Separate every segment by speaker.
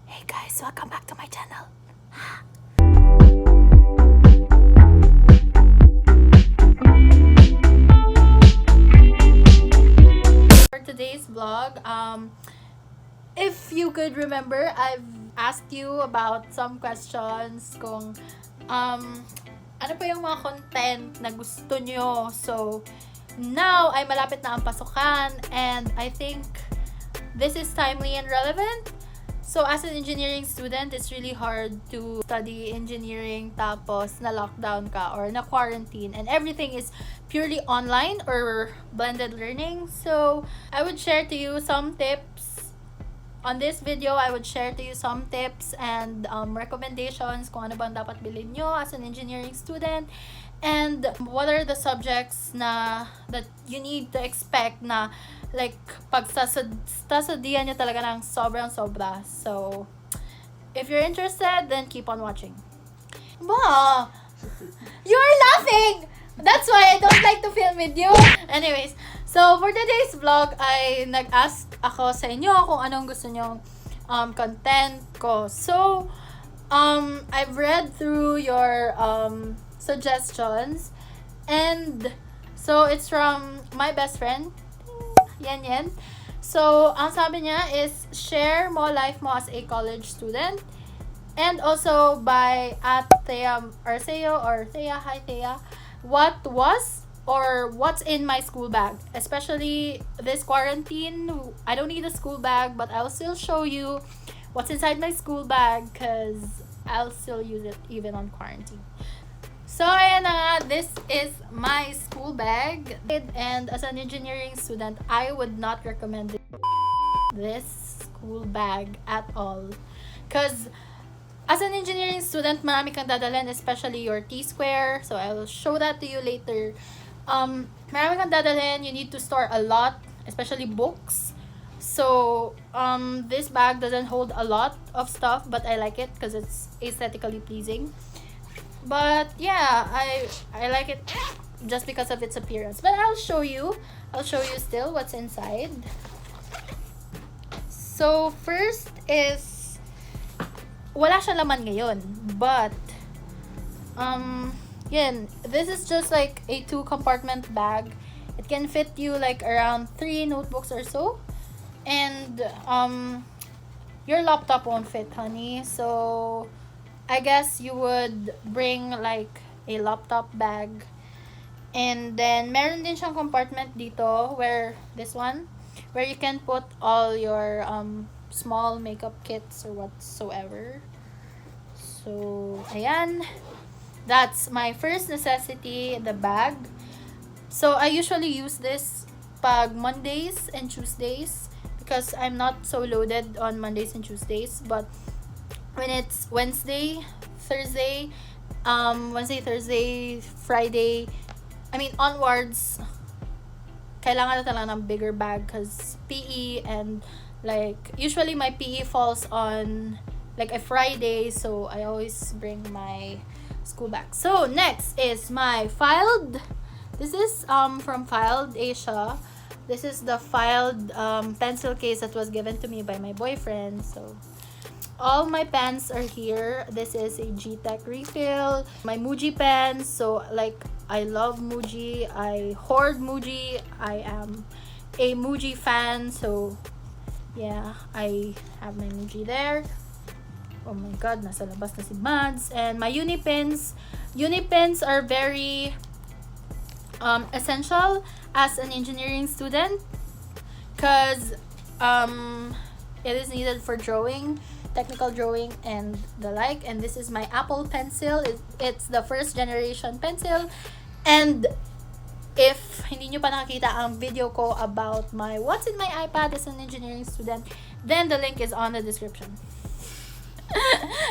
Speaker 1: Hey guys, welcome back to my channel. For today's vlog, if you could remember, I've asked you about some questions kung ano pa yung mga content na gusto nyo. So, now ay malapit na ang pasukan and I think this is timely and relevant. So, as an engineering student, it's really hard to study engineering tapos na-lockdown ka or na-quarantine and everything is purely online or blended learning. So, I would share to you some tips. On this video, I would share to you some tips and recommendations kung ano ba ang dapat bilhin nyo as an engineering student and what are the subjects na that you need to expect na like pag sasadian nyo talaga ng sobrang sobra. So, if you're interested, then keep on watching. Ba! You're laughing! That's why I don't like to film with you. Anyways, so for today's vlog, ay nag-ask ako sa inyo kung anong gusto nyong content ko. So, I've read through your suggestions and so it's from my best friend, Yan. So, ang sabi niya is share mo life mo as a college student and also by at Thea Arceo or Thea, hi Thea, what was or what's in my school bag, especially this quarantine. I don't need a school bag, but I'll still show you what's inside my school bag because I'll still use it even on quarantine. So, ayan na nga, this is my school bag. And as an engineering student, I would not recommend this school bag at all. Because as an engineering student, marami kang dadalhin, especially your T-square. So, I'll show that to you later. Marami kang dadalhin. You need to store a lot, especially books. So, this bag doesn't hold a lot of stuff, but I like it because it's aesthetically pleasing. But yeah, I like it just because of its appearance. But I'll show you still what's inside. So, first is wala siya laman ngayon, but this is just like a 2-compartment bag. It can fit you like around 3 notebooks or so, and your laptop won't fit, honey. So I guess you would bring like a laptop bag, and then meron din siyang compartment dito where you can put all your small makeup kits or whatsoever. So, ayan. That's my first necessity, the bag. So, I usually use this pag Mondays and Tuesdays because I'm not so loaded on Mondays and Tuesdays. But when it's Wednesday, Thursday, Friday, onwards, kailangan na talaga ng bigger bag because PE and like usually my PE falls on like a Friday, so I always bring my school bag. So next is my filed. This is from Filed Asia. This is the filed pencil case that was given to me by my boyfriend. So all my pens are here. This is a G-Tech refill. My Muji pens. So like I love Muji. I hoard Muji. I am a Muji fan. So yeah, I have my Muji there. Oh my god, nasa labas na si Mads. And my uni pens. Uni pens are very essential as an engineering student because it is needed for drawing, technical drawing and the like. And this is my Apple pencil. It's the first generation pencil. And if hindi nyo pa nakakita ang video ko about my what's in my iPad as an engineering student, then the link is on the description.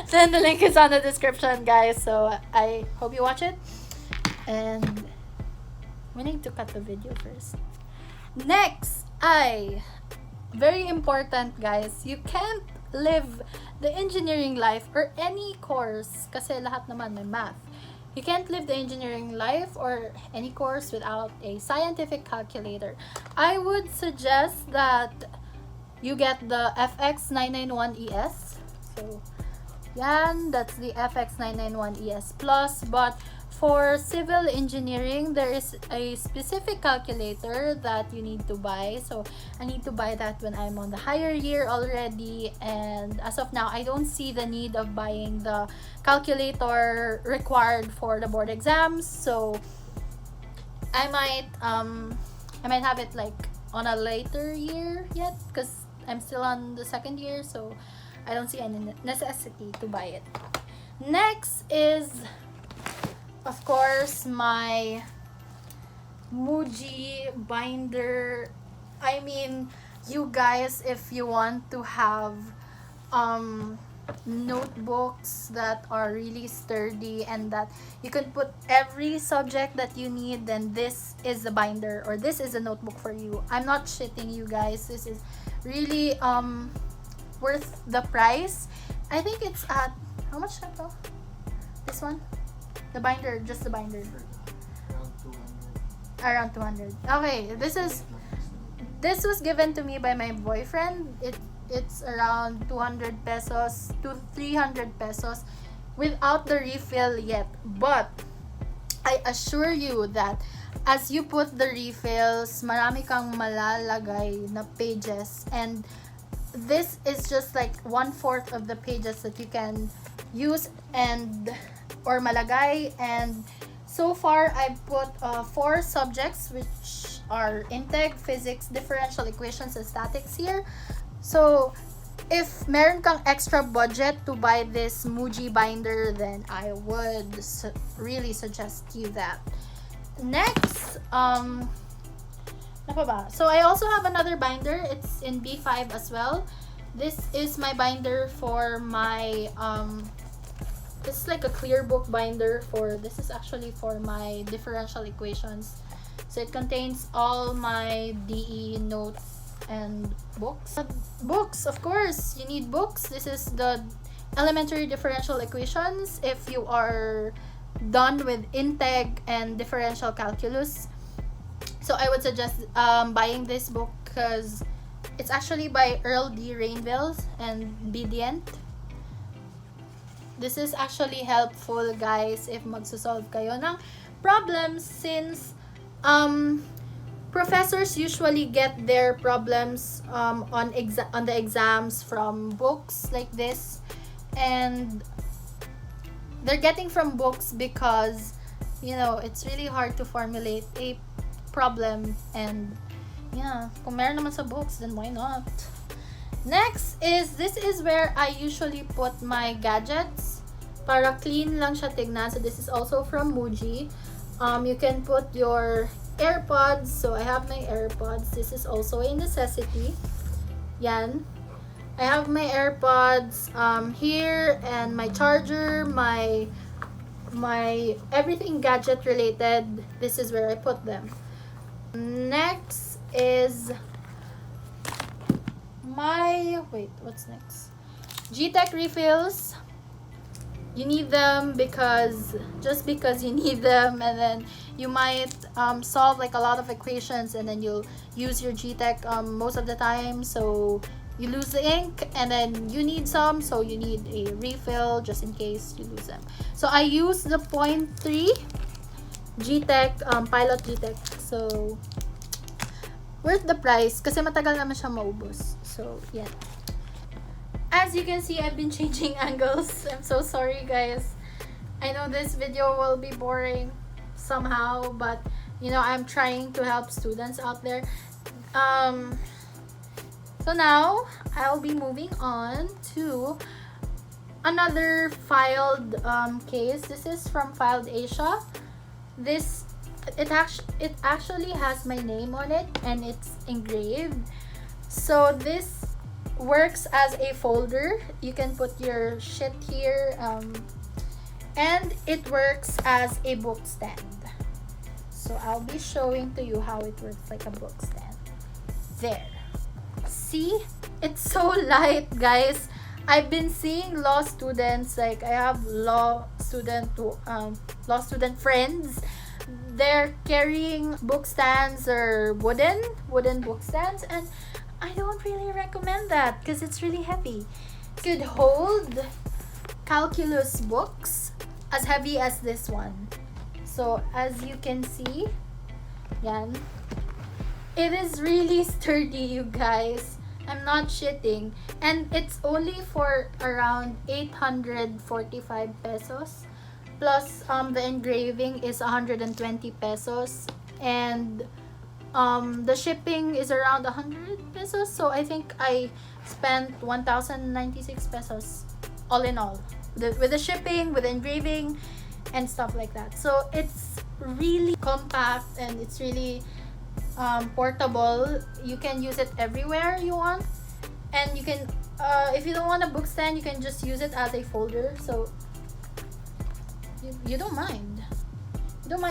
Speaker 1: Then the link is on the description, guys. So I hope you watch it. And we need to cut the video first. Next, very important, guys. You can't live the engineering life or any course kasi lahat naman may math. You can't live the engineering life or any course without a scientific calculator. I would suggest that you get the FX991ES. So, yan, that's the FX991ES Plus. But for civil engineering, there is a specific calculator that you need to buy. So, I need to buy that when I'm on the higher year already. And as of now, I don't see the need of buying the calculator required for the board exams. So, I might have it like on a later year yet, because I'm still on the second year, so I don't see any necessity to buy it. Next is, of course, my Muji binder. I mean, you guys, if you want to have notebooks that are really sturdy and that you can put every subject that you need, then this is the binder, or this is a notebook for you. I'm not shitting you guys. This is really worth the price. I think it's at, how much that though? This one? The binder, just the binder. Around 200. Okay, this was given to me by my boyfriend. It's around 200 pesos to 300 pesos without the refill yet. But I assure you that as you put the refills, marami kang malalagay na pages, and this is just like 1/4 of the pages that you can use and or malagay. And so far I put 4 subjects, which are integ, physics, differential equations, and statics here. So if meron kang extra budget to buy this Muji binder, then I would really suggest you that. Next, ano pa ba? So I also have another binder. It's in B5 as well. This is my binder for my this is like a clear book binder for, this is actually for my differential equations. So it contains all my DE notes and books. Books, of course, you need books. This is the elementary differential equations if you are done with integ and differential calculus. So I would suggest buying this book because it's actually by Earl D. Rainville and Bidient. This is actually helpful, guys, if magsosolve kayo ng problems, since professors usually get their problems on the exams from books like this, and they're getting from books because, you know, it's really hard to formulate a problem, and yeah, kung meron naman sa books, then why not? Next is, this is where I usually put my gadgets para clean lang siya tignan. So this is also from Muji. You can put your AirPods. So I have my AirPods. This is also a necessity. Yan. I have my AirPods here, and my charger, my everything gadget related. This is where I put them. Next is my, wait, what's next? GTech refills. You need them because, just because you need them, and then you might solve like a lot of equations, and then you'll use your GTech most of the time, so you lose the ink, and then you need some, so you need a refill just in case you lose them. So I use the 0.3 GTech, Pilot GTech. So worth the price kasi matagal naman siya maubos. So yeah. As you can see, I've been changing angles. I'm so sorry, guys. I know this video will be boring somehow, but you know, I'm trying to help students out there. So now I'll be moving on to another filed case. This is from Filed Asia. This it actually has my name on it, and it's engraved. So this works as a folder. You can put your shit here, and it works as a book stand. So I'll be showing to you how it works like a book stand. There. See? It's so light, guys. I've been seeing law students, like I have law student friends. They're carrying book stands or wooden book stands, and I don't really recommend that because it's really heavy. could hold calculus books as heavy as this one. So as you can see, yan, it is really sturdy, you guys. I'm not shitting. And it's only for around 845 pesos. Plus, the engraving is 120 pesos. And the shipping is around 100 pesos. So I think I spent 1,096 pesos all in all. With the shipping, with the engraving, and stuff like that. So it's really compact and it's really portable. You can use it everywhere you want, and you can if you don't want a book stand, you can just use it as a folder. So you don't mind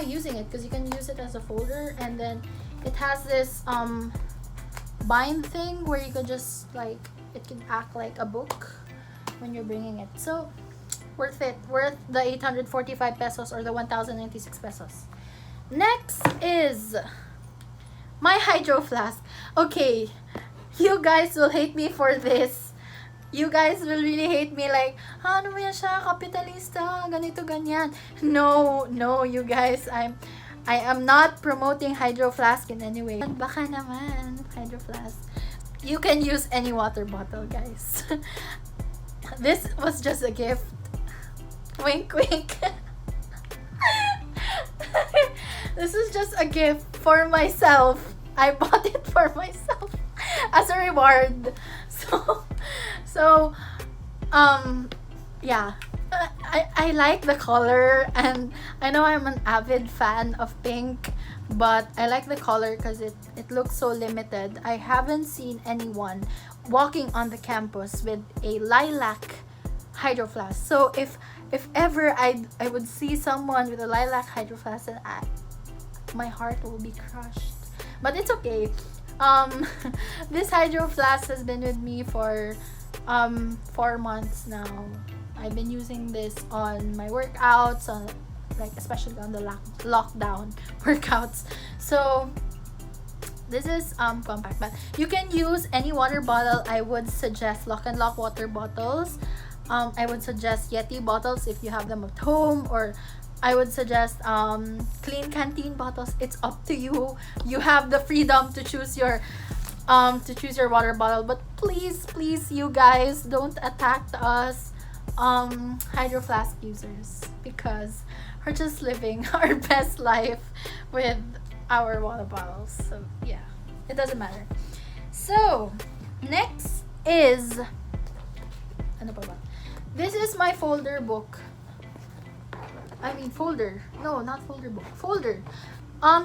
Speaker 1: using it because you can use it as a folder. And then it has this bind thing where you could just like, it can act like a book when you're bringing it. So worth it, worth the 845 pesos or the 1,096 pesos. Next is my hydro flask. Okay, you guys will hate me for this. You guys will really hate me like, ano mo yan siya, kapitalista, ganito, ganyan. No, you guys, I am not promoting hydro flask in any way. Baka naman, hydro flask. You can use any water bottle, guys. This was just a gift. Wink, wink. This is just a gift for myself. I bought it for myself as a reward. So, yeah. I like the color, and I know I'm an avid fan of pink, but I like the color because it looks so limited. I haven't seen anyone walking on the campus with a lilac hydro flask. So if ever I would see someone with a lilac hydro flask, then my heart will be crushed. But it's okay. This hydro flask has been with me for 4 months now. I've been using this on my workouts, like especially on the lockdown workouts. So this is compact, but you can use any water bottle. I would suggest Lock and Lock water bottles. I would suggest Yeti bottles if you have them at home, or I would suggest Clean Canteen bottles. It's up to you. You have the freedom to choose your water bottle. But please, you guys, don't attack us hydro flask users, because we're just living our best life with our water bottles. So yeah, it doesn't matter. So next is, ano pa ba? This is my folder book. Folder. No, not folder book. Folder.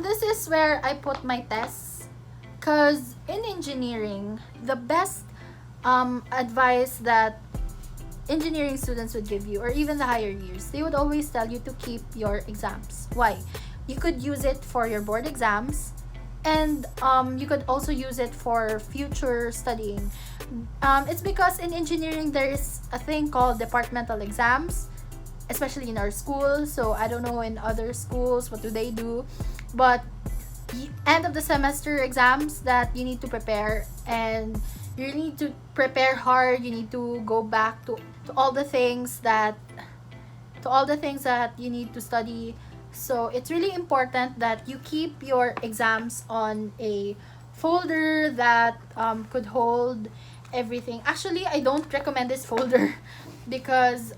Speaker 1: This is where I put my tests. Cause in engineering, the best advice that engineering students would give you, or even the higher years, they would always tell you to keep your exams. Why? You could use it for your board exams, and you could also use it for future studying. It's because in engineering there is a thing called departmental exams, especially in our school. So I don't know in other schools what do they do, but end of the semester exams that you need to prepare, and you need to prepare hard. You need to go back to all the things that you need to study. So it's really important that you keep your exams on a folder that could hold everything. Actually, I don't recommend this folder because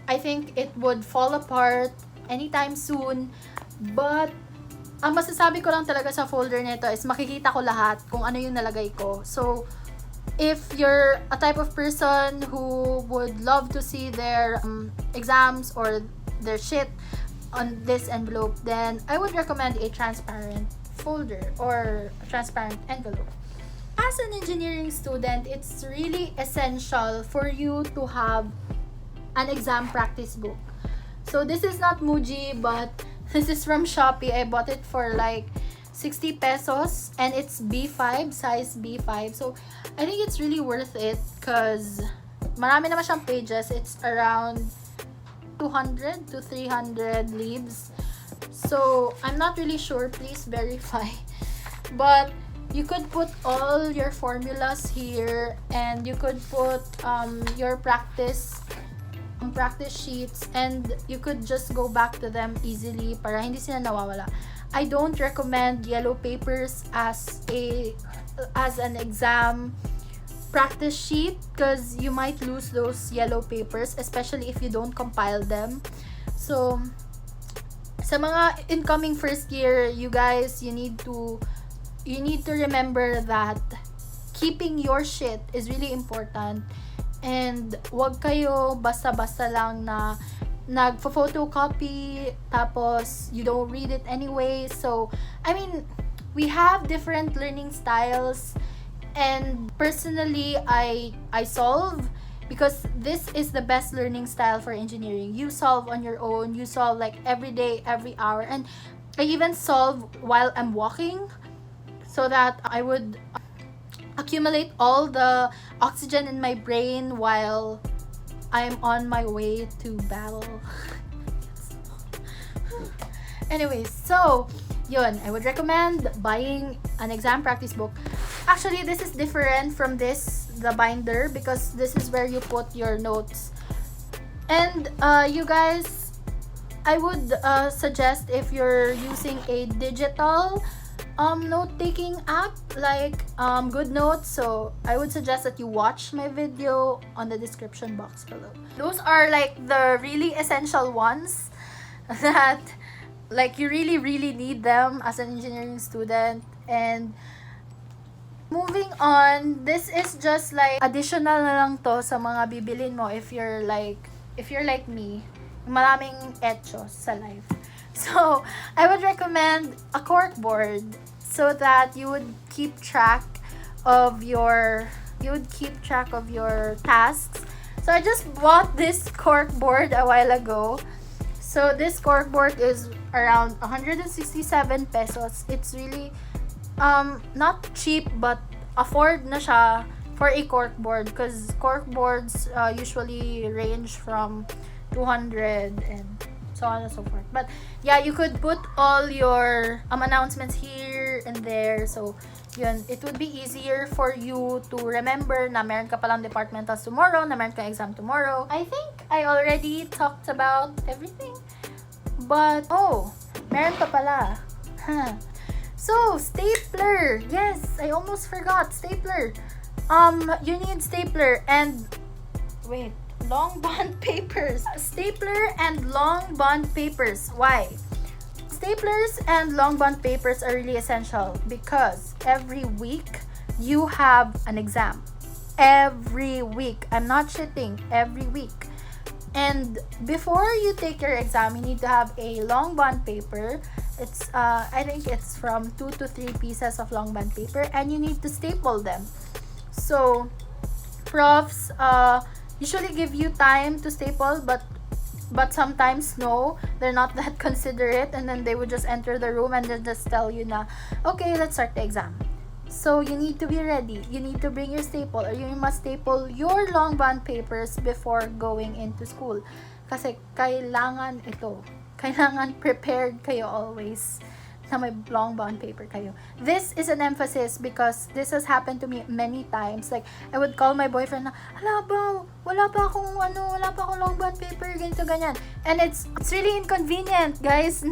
Speaker 1: I think it would fall apart anytime soon. But ang masasabi ko lang talaga sa folder nito is makikita ko lahat kung ano yung nalagay ko. So if you're a type of person who would love to see their exams or their shit on this envelope, then I would recommend a transparent folder or a transparent envelope. As an engineering student, it's really essential for you to have an exam practice book. So this is not Muji, but this is from Shopee. I bought it for like 60 pesos, and it's B5, size B5. So I think it's really worth it because marami naman siyang pages. It's around 200 to 300 leaves. So I'm not really sure, please verify. But you could put all your formulas here, and you could put your practice sheets, and you could just go back to them easily para hindi sila nawawala. I don't recommend yellow papers as an exam practice sheet because you might lose those yellow papers, especially if you don't compile them. So sa mga incoming first year, you guys, you need to remember that keeping your shit is really important, and wag kayo basta-basta lang na nagpo-photocopy tapos you don't read it anyway. So I mean, we have different learning styles, and personally I solve because this is the best learning style for engineering. You solve on your own, you solve like every day, every hour, and I even solve while I'm walking so that I would accumulate all the oxygen in my brain while I'm on my way to battle. Anyways, so yun, I would recommend buying an exam practice book. Actually, this is different from the binder, because this is where you put your notes. And you guys, I would suggest, if you're using a digital note-taking app like GoodNotes, so I would suggest that you watch my video on the description box below. Those are like the really essential ones that like you really need them as an engineering student. And moving on, this is just like additional na lang to sa mga bibilin mo if you're like me, maraming etchos sa life. So I would recommend a corkboard so that you would keep track of your tasks. So I just bought this corkboard a while ago. So this corkboard is around 167 pesos. It's really not cheap, but afford na siya for a corkboard, because corkboards usually range from 200 and so on and so forth. But yeah, you could put all your announcements here and there. So yun, it would be easier for you to remember na meron ka palang departmentals tomorrow, na meron ka exam tomorrow. I think I already talked about everything, but meron pa pala. So stapler, yes, I almost forgot stapler. You need stapler and long bond papers. Stapler and long bond papers. Why? Staplers and long bond papers are really essential because every week you have an exam. Every week. I'm not shitting. Every week. And before you take your exam, you need to have a long bond paper. It's I think it's from 2 to 3 pieces of long bond paper, and you need to staple them. So profs usually give you time to staple, but sometimes no, they're not that considerate, and then they would just enter the room and then just tell you na, okay, let's start the exam. So you need to be ready. You need to bring your staple, or you must staple your long bond papers before going into school. Kasi kailangan prepared kayo always na may long bond paper kayo. This is an emphasis because this has happened to me many times. Like, I would call my boyfriend na, wala pa akong long bond paper, ganito, ganyan. And it's really inconvenient, guys.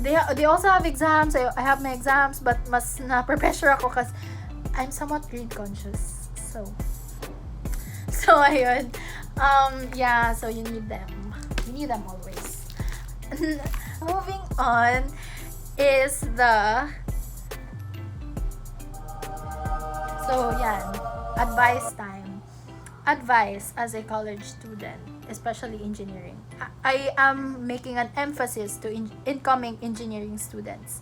Speaker 1: They also have exams. I have my exams, but mas na-pressure ako kasi I'm somewhat grade conscious. So ayun. Yeah, so you need them. You need them always. Moving on is advice time. Advice as a college student, especially engineering. I am making an emphasis to incoming engineering students.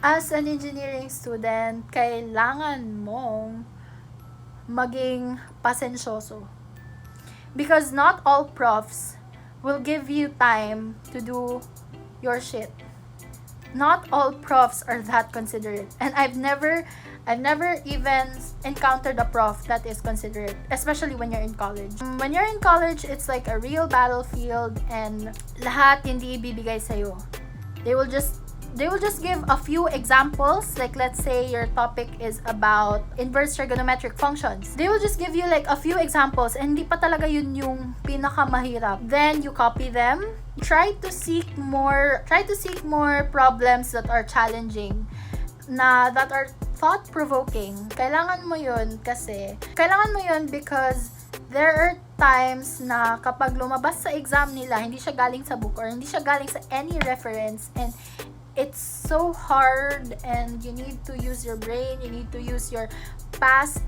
Speaker 1: As an engineering student, kailangan mong maging pasensyoso. Because not all profs will give you time to do your shit. Not all profs are that considerate, and I've never even encountered a prof that is considerate, especially when you're in college. When you're in college, it's like a real battlefield, and lahat hindi ibibigay sa'yo. They will just they will just give a few examples. Like, let's say your topic is about inverse trigonometric functions. They will just give you like a few examples, and hindi pa talaga yun yung pinakamahirap. Then you copy them. Try to seek more problems that are challenging, that are thought-provoking. Kailangan mo yun because there are times na kapag lumabas sa exam nila, hindi siya galing sa book or hindi siya galing sa any reference, and it's so hard, and you need to use your brain, you need to use your past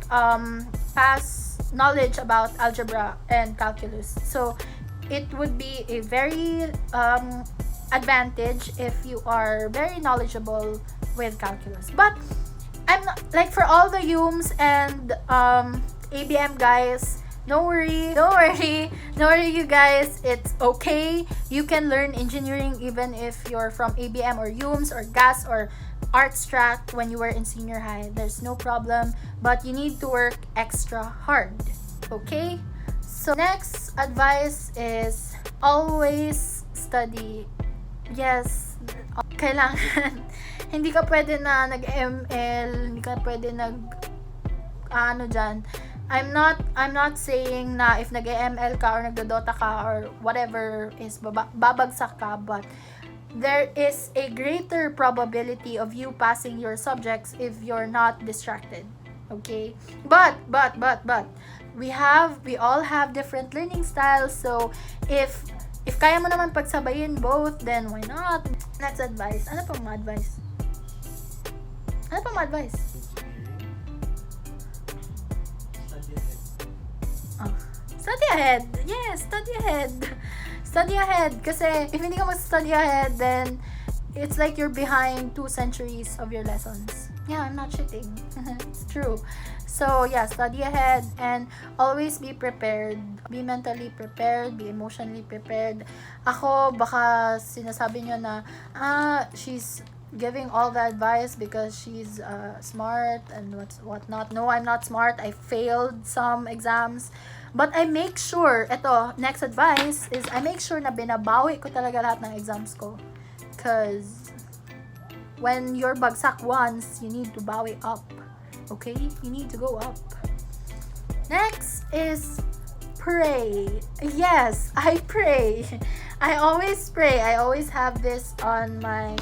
Speaker 1: knowledge about algebra and calculus. So it would be a very advantage if you are very knowledgeable with calculus. But I'm not, like, for all the UMs and ABM guys, don't worry, you guys. It's okay. You can learn engineering even if you're from ABM or UMS or GAS or Arts Track when you were in senior high. There's no problem, but you need to work extra hard. Okay? So next advice is always study. Yes, kailangan. Hindi ka pwede na nag-ML, hindi ka pwede dyan. I'm not saying na if nag-ML ka or nagdodota ka or whatever is babagsak ka, but there is a greater probability of you passing your subjects if you're not distracted. Okay? But we all have different learning styles, so if kaya mo naman pagsabayin both, then why not? Next advice. Ano pang ma-advice? Study ahead. Yes, study ahead. Kasi if hindi ka mag-study ahead, then it's like you're behind 2 centuries of your lessons. Yeah, I'm not shitting. It's true. So yeah, study ahead and always be prepared. Be mentally prepared, be emotionally prepared. Ako, baka sinasabi nyo na, she's giving all the advice because she's smart and whatnot. No, I'm not smart. I failed some exams. But I make sure, next advice is I make sure na binabawi ko talaga lahat ng exams ko. Because when you're bagsak once, you need to bawi up. Okay? You need to go up. Next is pray. Yes, I pray. I always pray. I always have this on my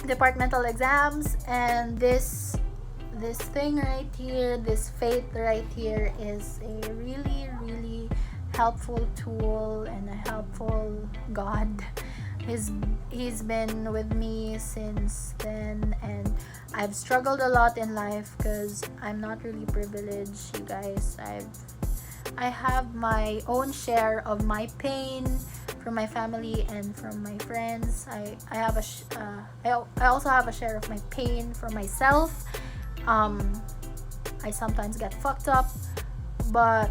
Speaker 1: departmental exams, and this thing right here, this faith right here, is a really, really helpful tool and a helpful God. He's been with me since then, and I've struggled a lot in life because I'm not really privileged, you guys. I have my own share of my pain from my family and from my friends. I also have a share of my pain for myself. I sometimes get fucked up, but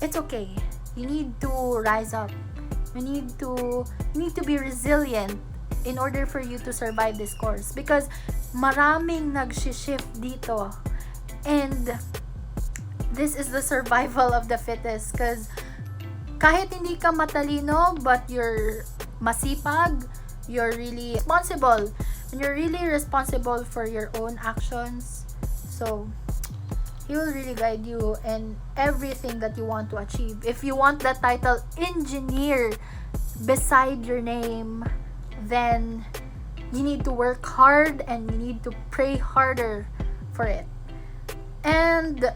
Speaker 1: it's okay. You need to rise up. You need to be resilient in order for you to survive this course, because maraming nag-shift dito, and this is the survival of the fittest. Because kahit hindi ka matalino, but you're masipag, you're really responsible, and you're really responsible for your own actions. So He will really guide you in everything that you want to achieve. If you want the title engineer beside your name, then you need to work hard and you need to pray harder for it. And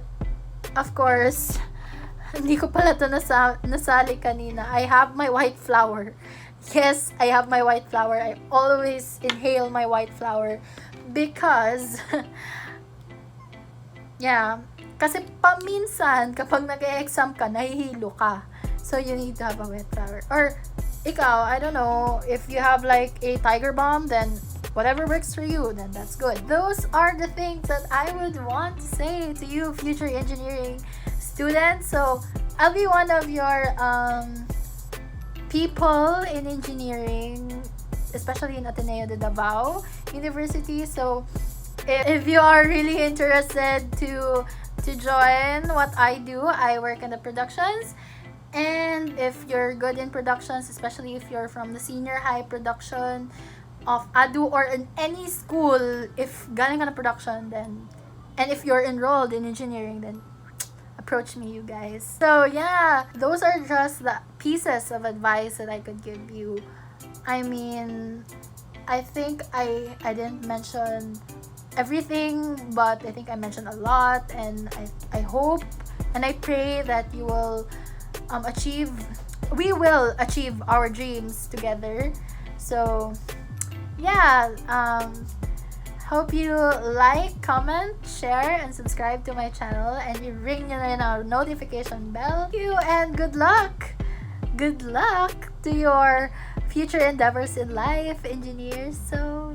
Speaker 1: of course, hindi ko pala ito nasali kanina. I have my white flower. Yes, I have my white flower. I always inhale my white flower because yeah, kasi paminsan kapag nag-e-exam ka, nahihilo ka. So you need to have a white flower. Or ikaw, I don't know, if you have like a tiger balm, then whatever works for you, then that's good. Those are the things that I would want to say to you, future engineering students. So I'll be one of your people in engineering, especially in Ateneo de Davao University. So if you are really interested to join what I do, I work in the productions. And if you're good in productions, especially if you're from the senior high production, of ADU or in any school, if galing ka na production, then, and if you're enrolled in engineering, then approach me, you guys. So yeah, those are just the pieces of advice that I could give you. I mean, I think I didn't mention everything, but I think I mentioned a lot, and I hope and I pray that you will we will achieve our dreams together. So yeah, hope you like, comment, share, and subscribe to my channel, and you ring nyo na rin our notification bell. Thank you, and good luck! Good luck to your future endeavors in life, engineers. So